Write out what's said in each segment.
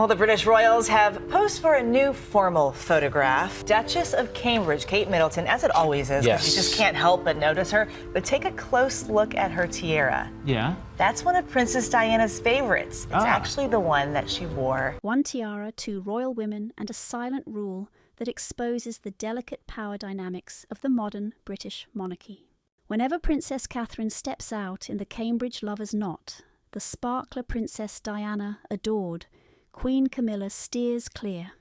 Well, the British royals have posed for a new formal photograph. Duchess of Cambridge, Kate Middleton, as it always is, Yes. you just can't help but notice her. But take a close look at her tiara. Yeah. That's one of Princess Diana's favorites. It's actually the one that she wore. One tiara, two royal women, and a silent rule that exposes the delicate power dynamics of the modern British monarchy. Whenever Princess Catherine steps out in the Cambridge lover's knot, the sparkler Princess Diana adored, Queen Camilla steers clear.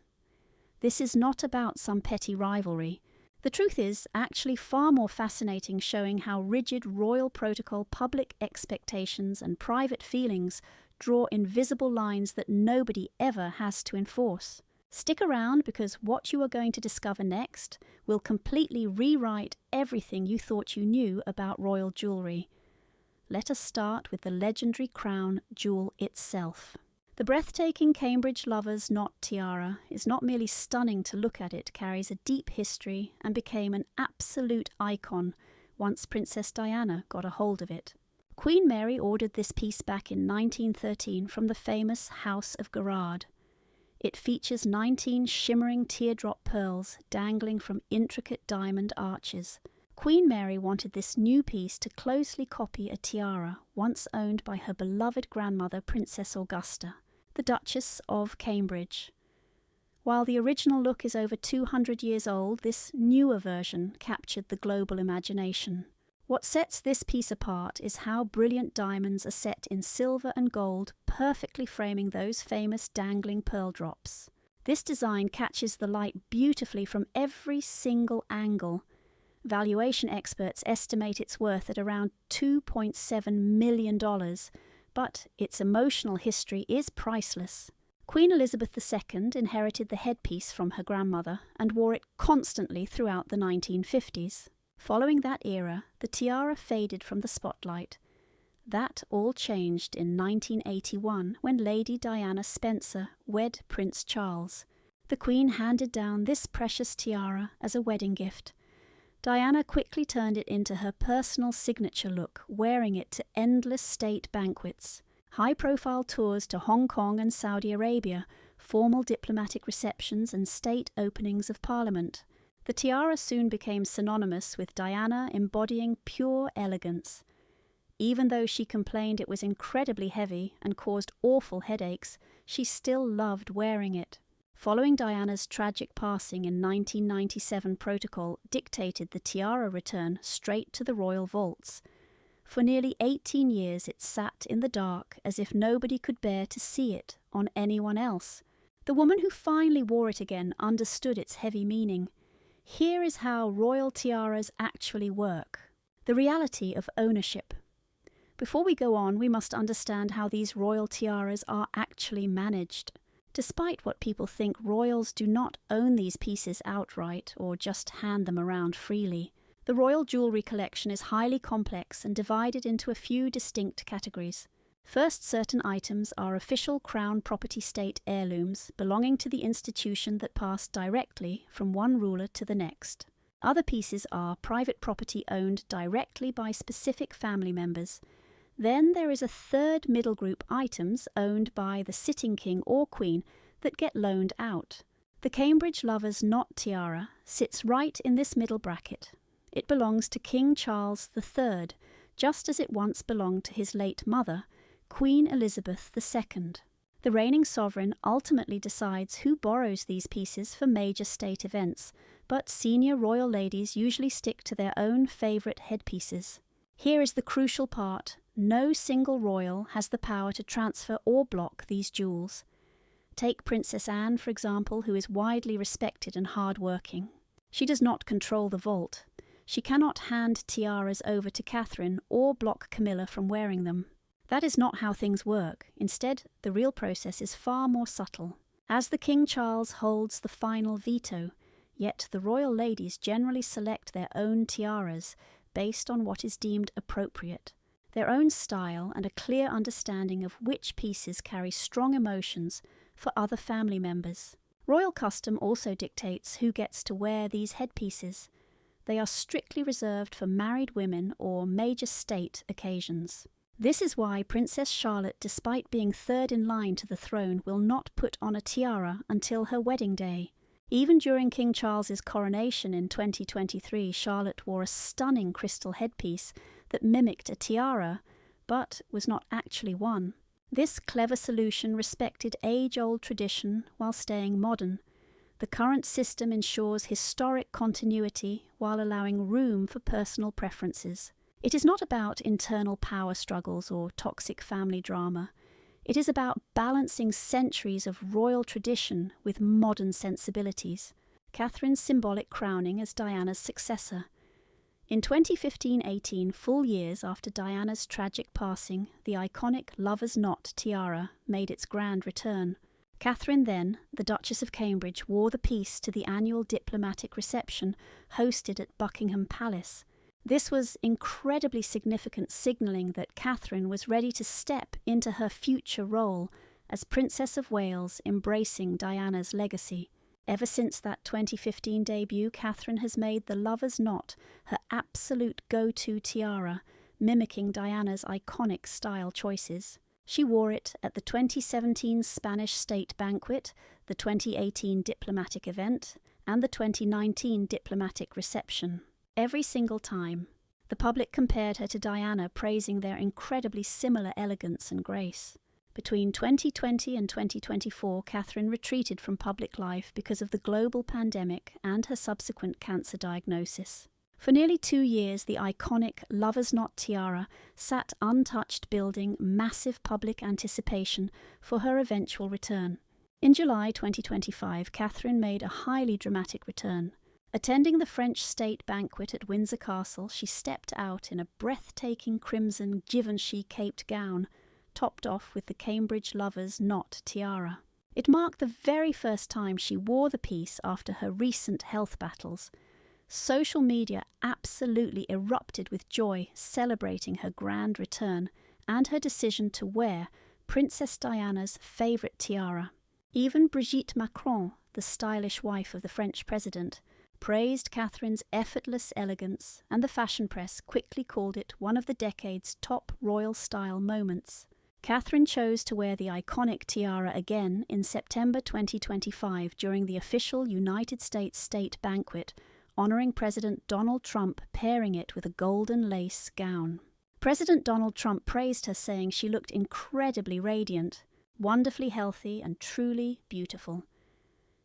This is not about some petty rivalry. The truth is actually far more fascinating, showing how rigid royal protocol, public expectations and private feelings draw invisible lines that nobody ever has to enforce. Stick around, because what you are going to discover next will completely rewrite everything you thought you knew about royal jewellery. Let us start with the legendary crown jewel itself. The breathtaking Cambridge lover's knot tiara is not merely stunning to look at, it carries a deep history and became an absolute icon once Princess Diana got a hold of it. Queen Mary ordered this piece back in 1913 from the famous House of Gerard. It features 19 shimmering teardrop pearls dangling from intricate diamond arches. Queen Mary wanted this new piece to closely copy a tiara once owned by her beloved grandmother, Princess Augusta, the Duchess of Cambridge. While the original look is over 200 years old, this newer version captured the global imagination. What sets this piece apart is how brilliant diamonds are set in silver and gold, perfectly framing those famous dangling pearl drops. This design catches the light beautifully from every single angle. Valuation experts estimate its worth at around $2.7 million, but its emotional history is priceless. Queen Elizabeth II inherited the headpiece from her grandmother and wore it constantly throughout the 1950s. Following that era, the tiara faded from the spotlight. That all changed in 1981 when Lady Diana Spencer wed Prince Charles. The Queen handed down this precious tiara as a wedding gift. Diana quickly turned it into her personal signature look, wearing it to endless state banquets, high-profile tours to Hong Kong and Saudi Arabia, formal diplomatic receptions and state openings of Parliament. The tiara soon became synonymous with Diana embodying pure elegance. Even though she complained it was incredibly heavy and caused awful headaches, she still loved wearing it. Following Diana's tragic passing in 1997, protocol dictated the tiara return straight to the royal vaults. For nearly 18 years it sat in the dark as if nobody could bear to see it on anyone else. The woman who finally wore it again understood its heavy meaning. Here is how royal tiaras actually work. The reality of ownership. Before we go on, we must understand how these royal tiaras are actually managed. Despite what people think, royals do not own these pieces outright or just hand them around freely. The royal jewellery collection is highly complex and divided into a few distinct categories. First, certain items are official Crown property state heirlooms belonging to the institution that passed directly from one ruler to the next. Other pieces are private property owned directly by specific family members. Then there is a third middle group, items owned by the sitting king or queen that get loaned out. The Cambridge lover's knot tiara sits right in this middle bracket. It belongs to King Charles III, just as it once belonged to his late mother, Queen Elizabeth II. The reigning sovereign ultimately decides who borrows these pieces for major state events, but senior royal ladies usually stick to their own favourite headpieces. Here is the crucial part. No single royal has the power to transfer or block these jewels. Take Princess Anne, for example, who is widely respected and hard-working. She does not control the vault. She cannot hand tiaras over to Catherine or block Camilla from wearing them. That is not how things work. Instead, the real process is far more subtle. As the King Charles holds the final veto, yet the royal ladies generally select their own tiaras based on what is deemed appropriate. Their own style and a clear understanding of which pieces carry strong emotions for other family members. Royal custom also dictates who gets to wear these headpieces. They are strictly reserved for married women or major state occasions. This is why Princess Charlotte, despite being third in line to the throne, will not put on a tiara until her wedding day. Even during King Charles's coronation in 2023, Charlotte wore a stunning crystal headpiece that mimicked a tiara, but was not actually one. This clever solution respected age-old tradition while staying modern. The current system ensures historic continuity while allowing room for personal preferences. It is not about internal power struggles or toxic family drama. It is about balancing centuries of royal tradition with modern sensibilities. Catherine's symbolic crowning as Diana's successor. In 2015-18, full years after Diana's tragic passing, the iconic Lover's Knot tiara made its grand return. Catherine then, the Duchess of Cambridge, wore the piece to the annual diplomatic reception hosted at Buckingham Palace. This was incredibly significant, signalling that Catherine was ready to step into her future role as Princess of Wales, embracing Diana's legacy. Ever since that 2015 debut, Catherine has made the Lover's Knot her absolute go-to tiara, mimicking Diana's iconic style choices. She wore it at the 2017 Spanish State Banquet, the 2018 diplomatic event, and the 2019 diplomatic reception. Every single time, the public compared her to Diana, praising their incredibly similar elegance and grace. Between 2020 and 2024, Catherine retreated from public life because of the global pandemic and her subsequent cancer diagnosis. For nearly 2 years, the iconic Lover's Knot tiara sat untouched, building massive public anticipation for her eventual return. In July 2025, Catherine made a highly dramatic return. Attending the French state banquet at Windsor Castle, she stepped out in a breathtaking crimson Givenchy caped gown, topped off with the Cambridge Lover's Knot tiara. It marked the very first time she wore the piece after her recent health battles. Social media absolutely erupted with joy, celebrating her grand return and her decision to wear Princess Diana's favourite tiara. Even Brigitte Macron, the stylish wife of the French president, praised Catherine's effortless elegance, and the fashion press quickly called it one of the decade's top royal style moments. Catherine chose to wear the iconic tiara again in September 2025 during the official United States state banquet, honouring President Donald Trump, pairing it with a golden lace gown. President Donald Trump praised her, saying she looked incredibly radiant, wonderfully healthy and truly beautiful.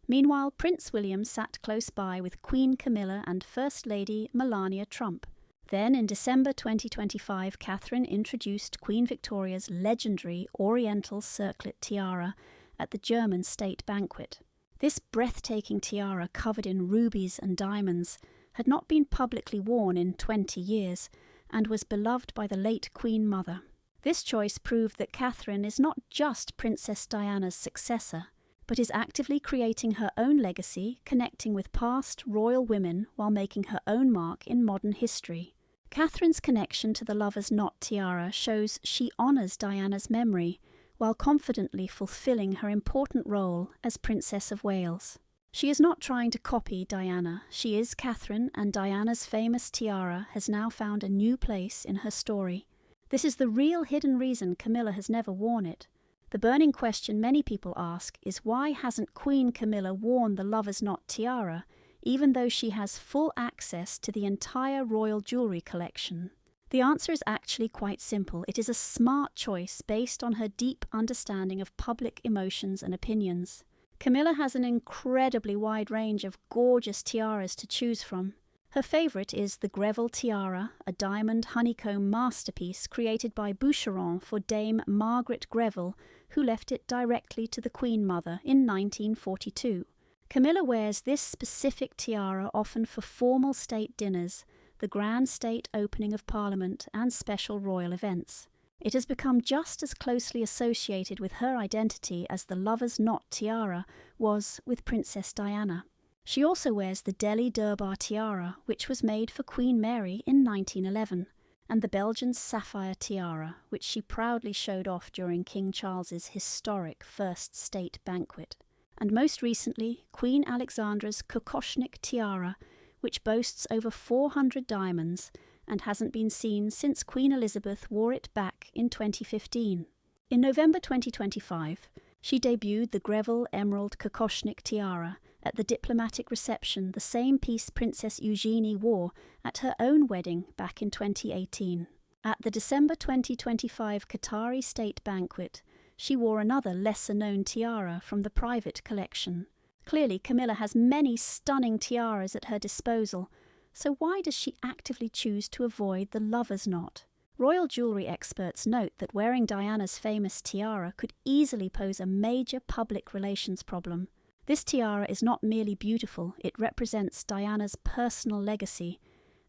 Meanwhile, Prince William sat close by with Queen Camilla and First Lady Melania Trump. Then, in December 2025, Catherine introduced Queen Victoria's legendary Oriental circlet tiara at the German state banquet. This breathtaking tiara, covered in rubies and diamonds, had not been publicly worn in 20 years and was beloved by the late Queen Mother. This choice proved that Catherine is not just Princess Diana's successor, but is actively creating her own legacy, connecting with past royal women while making her own mark in modern history. Catherine's connection to the Lover's Knot tiara shows she honours Diana's memory while confidently fulfilling her important role as Princess of Wales. She is not trying to copy Diana. She is Catherine, and Diana's famous tiara has now found a new place in her story. This is the real hidden reason Camilla has never worn it. The burning question many people ask is, why hasn't Queen Camilla worn the Lover's Knot tiara, even though she has full access to the entire royal jewellery collection? The answer is actually quite simple. It is a smart choice based on her deep understanding of public emotions and opinions. Camilla has an incredibly wide range of gorgeous tiaras to choose from. Her favourite is the Greville tiara, a diamond honeycomb masterpiece created by Boucheron for Dame Margaret Greville, who left it directly to the Queen Mother in 1942. Camilla wears this specific tiara often for formal state dinners, the grand state opening of Parliament, and special royal events. It has become just as closely associated with her identity as the Lover's Knot tiara was with Princess Diana. She also wears the Delhi Durbar tiara, which was made for Queen Mary in 1911, and the Belgian sapphire tiara, which she proudly showed off during King Charles's historic first state banquet. And most recently, Queen Alexandra's Kokoshnik tiara, which boasts over 400 diamonds and hasn't been seen since Queen Elizabeth wore it back in 2015. In November 2025, she debuted the Greville Emerald Kokoshnik tiara at the diplomatic reception, the same piece Princess Eugenie wore at her own wedding back in 2018. At the December 2025 Qatari state banquet, she wore another lesser-known tiara from the private collection. Clearly, Camilla has many stunning tiaras at her disposal, so why does she actively choose to avoid the lover's knot? Royal jewellery experts note that wearing Diana's famous tiara could easily pose a major public relations problem. This tiara is not merely beautiful, it represents Diana's personal legacy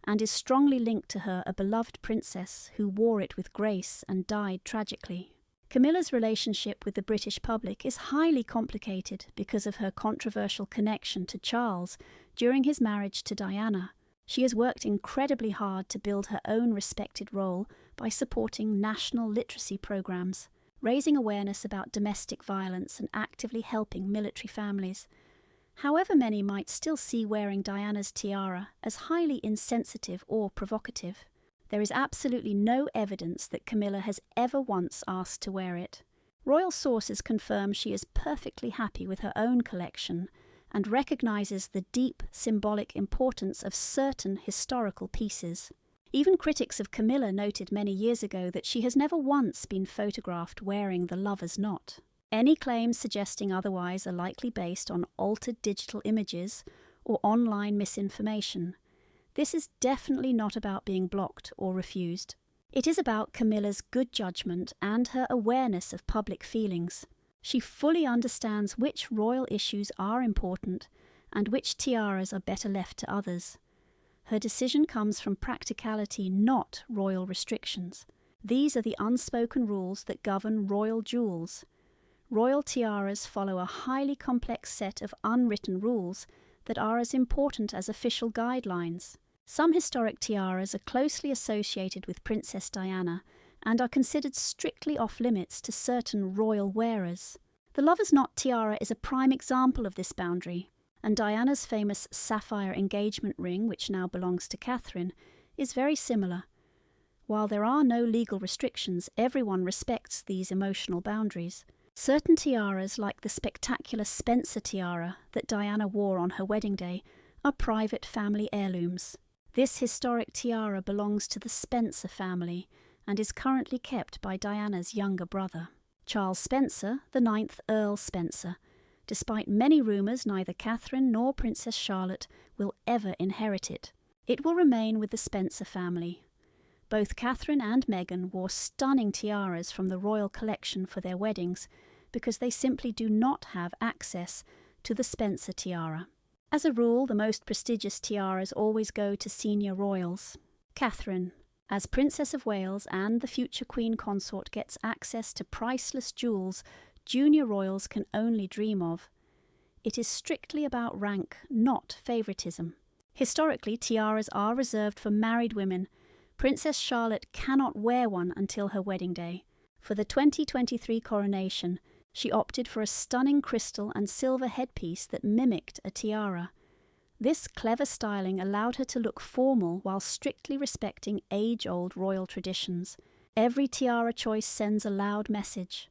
and is strongly linked to her, a beloved princess who wore it with grace and died tragically. Camilla's relationship with the British public is highly complicated because of her controversial connection to Charles during his marriage to Diana. She has worked incredibly hard to build her own respected role by supporting national literacy programs, raising awareness about domestic violence and actively helping military families. However, many might still see wearing Diana's tiara as highly insensitive or provocative. There is absolutely no evidence that Camilla has ever once asked to wear it. Royal sources confirm she is perfectly happy with her own collection and recognises the deep symbolic importance of certain historical pieces. Even critics of Camilla noted many years ago that she has never once been photographed wearing the lover's knot. Any claims suggesting otherwise are likely based on altered digital images or online misinformation. This is definitely not about being blocked or refused. It is about Camilla's good judgment and her awareness of public feelings. She fully understands which royal issues are important and which tiaras are better left to others. Her decision comes from practicality, not royal restrictions. These are the unspoken rules that govern royal jewels. Royal tiaras follow a highly complex set of unwritten rules that are as important as official guidelines. Some historic tiaras are closely associated with Princess Diana and are considered strictly off-limits to certain royal wearers. The lover's knot tiara is a prime example of this boundary, and Diana's famous sapphire engagement ring, which now belongs to Catherine, is very similar. While there are no legal restrictions, everyone respects these emotional boundaries. Certain tiaras, like the spectacular Spencer tiara that Diana wore on her wedding day, are private family heirlooms. This historic tiara belongs to the Spencer family and is currently kept by Diana's younger brother, Charles Spencer, the 9th Earl Spencer. Despite many rumours, neither Catherine nor Princess Charlotte will ever inherit it. It will remain with the Spencer family. Both Catherine and Meghan wore stunning tiaras from the royal collection for their weddings because they simply do not have access to the Spencer tiara. As a rule, the most prestigious tiaras always go to senior royals. Catherine, as Princess of Wales and the future Queen Consort, gets access to priceless jewels junior royals can only dream of. It is strictly about rank, not favouritism. Historically, tiaras are reserved for married women. Princess Charlotte cannot wear one until her wedding day. For the 2023 coronation, she opted for a stunning crystal and silver headpiece that mimicked a tiara. This clever styling allowed her to look formal while strictly respecting age-old royal traditions. Every tiara choice sends a loud message.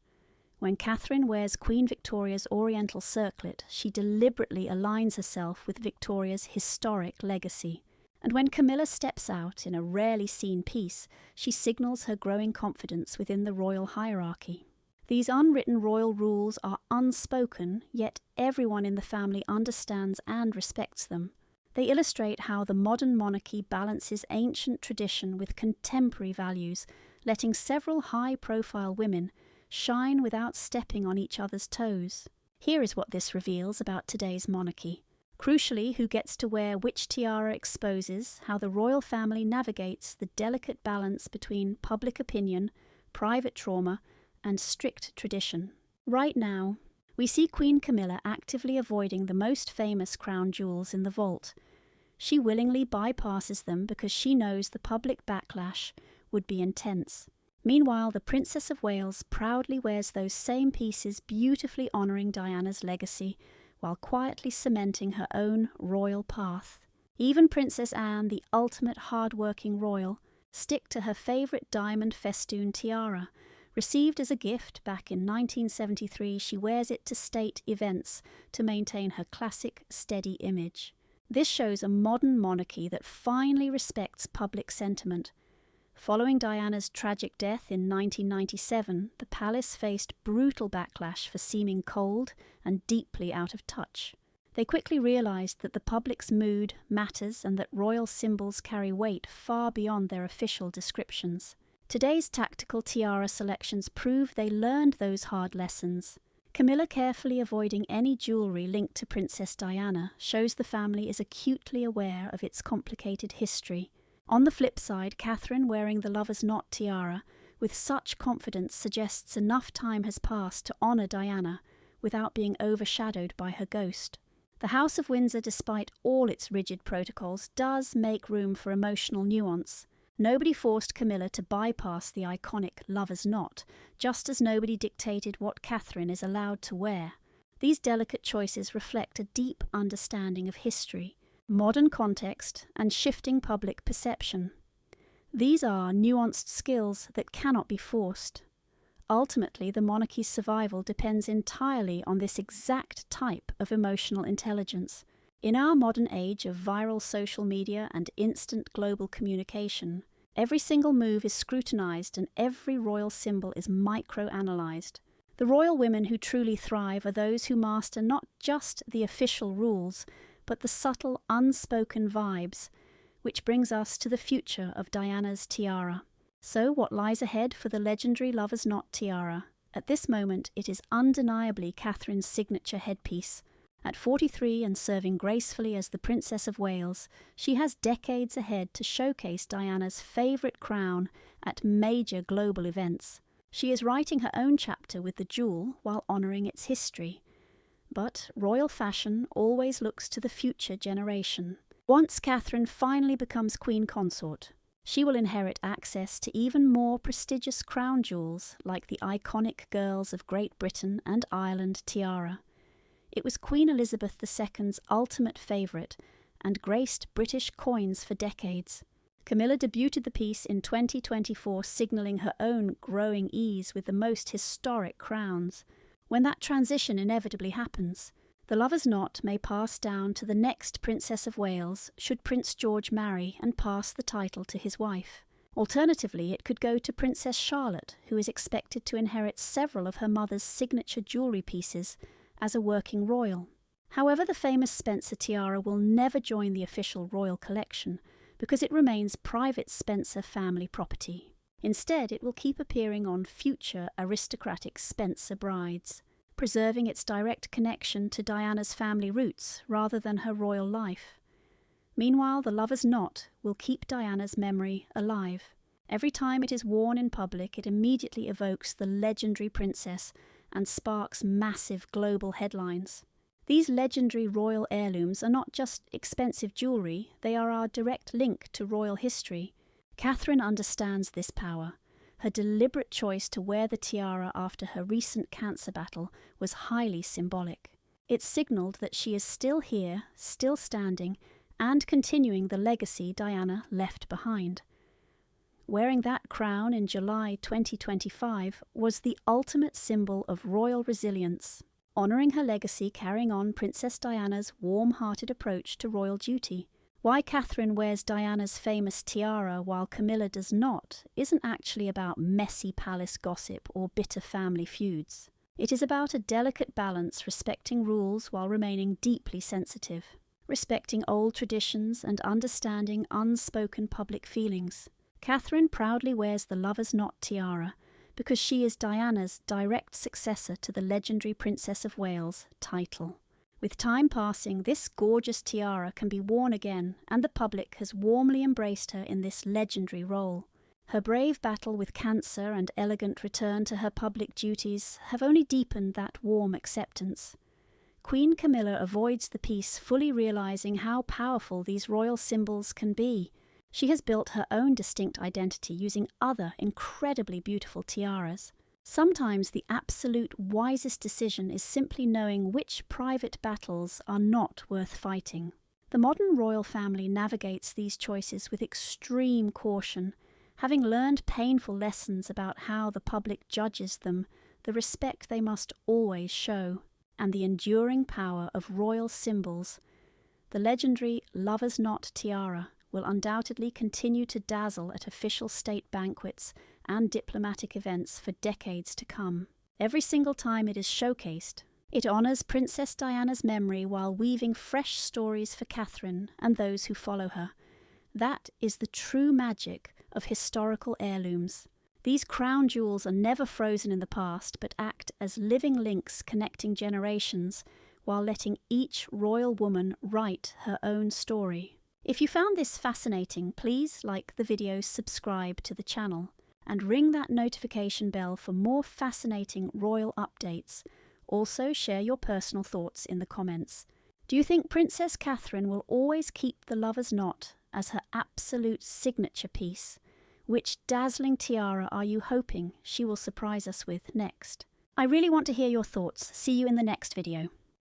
When Catherine wears Queen Victoria's Oriental circlet, she deliberately aligns herself with Victoria's historic legacy. And when Camilla steps out in a rarely seen piece, she signals her growing confidence within the royal hierarchy. These unwritten royal rules are unspoken, yet everyone in the family understands and respects them. They illustrate how the modern monarchy balances ancient tradition with contemporary values, letting several high-profile women shine without stepping on each other's toes. Here is what this reveals about today's monarchy. Crucially, who gets to wear which tiara exposes how the royal family navigates the delicate balance between public opinion, private trauma, and strict tradition. Right now, we see Queen Camilla actively avoiding the most famous crown jewels in the vault. She willingly bypasses them because she knows the public backlash would be intense. Meanwhile, the Princess of Wales proudly wears those same pieces, beautifully honouring Diana's legacy, while quietly cementing her own royal path. Even Princess Anne, the ultimate hard-working royal, stick to her favourite diamond festoon tiara. Received as a gift back in 1973, she wears it to state events to maintain her classic, steady image. This shows a modern monarchy that finally respects public sentiment. Following Diana's tragic death in 1997, the palace faced brutal backlash for seeming cold and deeply out of touch. They quickly realised that the public's mood matters and that royal symbols carry weight far beyond their official descriptions. Today's tactical tiara selections prove they learned those hard lessons. Camilla carefully avoiding any jewellery linked to Princess Diana shows the family is acutely aware of its complicated history. On the flip side, Catherine wearing the lover's knot tiara with such confidence suggests enough time has passed to honour Diana without being overshadowed by her ghost. The House of Windsor, despite all its rigid protocols, does make room for emotional nuance. Nobody forced Camilla to bypass the iconic lover's knot, just as nobody dictated what Catherine is allowed to wear. These delicate choices reflect a deep understanding of history, modern context, and shifting public perception. These are nuanced skills that cannot be forced. Ultimately, the monarchy's survival depends entirely on this exact type of emotional intelligence. In our modern age of viral social media and instant global communication, every single move is scrutinised and every royal symbol is micro-analysed. The royal women who truly thrive are those who master not just the official rules, but the subtle, unspoken vibes, which brings us to the future of Diana's tiara. So what lies ahead for the legendary lover's knot tiara? At this moment, it is undeniably Catherine's signature headpiece. At 43 and serving gracefully as the Princess of Wales, she has decades ahead to showcase Diana's favourite crown at major global events. She is writing her own chapter with the jewel while honouring its history. But royal fashion always looks to the future generation. Once Catherine finally becomes Queen Consort, she will inherit access to even more prestigious crown jewels like the iconic Girls of Great Britain and Ireland tiara. It was Queen Elizabeth II's ultimate favourite and graced British coins for decades. Camilla debuted the piece in 2024, signalling her own growing ease with the most historic crowns. When that transition inevitably happens, the lover's knot may pass down to the next Princess of Wales should Prince George marry and pass the title to his wife. Alternatively, it could go to Princess Charlotte, who is expected to inherit several of her mother's signature jewellery pieces as a working royal. However, the famous Spencer tiara will never join the official royal collection because it remains private Spencer family property. Instead, it will keep appearing on future aristocratic Spencer brides, preserving its direct connection to Diana's family roots rather than her royal life. Meanwhile, the lover's knot will keep Diana's memory alive. Every time it is worn in public, it immediately evokes the legendary princess and sparks massive global headlines. These legendary royal heirlooms are not just expensive jewellery, they are our direct link to royal history. Catherine understands this power. Her deliberate choice to wear the tiara after her recent cancer battle was highly symbolic. It signalled that she is still here, still standing, and continuing the legacy Diana left behind. Wearing that crown in July 2025 was the ultimate symbol of royal resilience, honouring her legacy, carrying on Princess Diana's warm-hearted approach to royal duty. Why Catherine wears Diana's famous tiara while Camilla does not isn't actually about messy palace gossip or bitter family feuds. It is about a delicate balance, respecting rules while remaining deeply sensitive, respecting old traditions and understanding unspoken public feelings. Catherine proudly wears the lover's knot tiara because she is Diana's direct successor to the legendary Princess of Wales title. With time passing, this gorgeous tiara can be worn again, and the public has warmly embraced her in this legendary role. Her brave battle with cancer and elegant return to her public duties have only deepened that warm acceptance. Queen Camilla avoids the piece, fully realising how powerful these royal symbols can be. She has built her own distinct identity using other incredibly beautiful tiaras. Sometimes the absolute wisest decision is simply knowing which private battles are not worth fighting. The modern royal family navigates these choices with extreme caution, having learned painful lessons about how the public judges them, the respect they must always show, and the enduring power of royal symbols. The legendary Lover's Knot tiara will undoubtedly continue to dazzle at official state banquets and diplomatic events for decades to come. Every single time it is showcased, it honours Princess Diana's memory while weaving fresh stories for Catherine and those who follow her. That is the true magic of historical heirlooms. These crown jewels are never frozen in the past, but act as living links connecting generations while letting each royal woman write her own story. If you found this fascinating, please like the video, subscribe to the channel, and ring that notification bell for more fascinating royal updates. Also, share your personal thoughts in the comments. Do you think Princess Catherine will always keep the Lover's Knot as her absolute signature piece? Which dazzling tiara are you hoping she will surprise us with next? I really want to hear your thoughts. See you in the next video.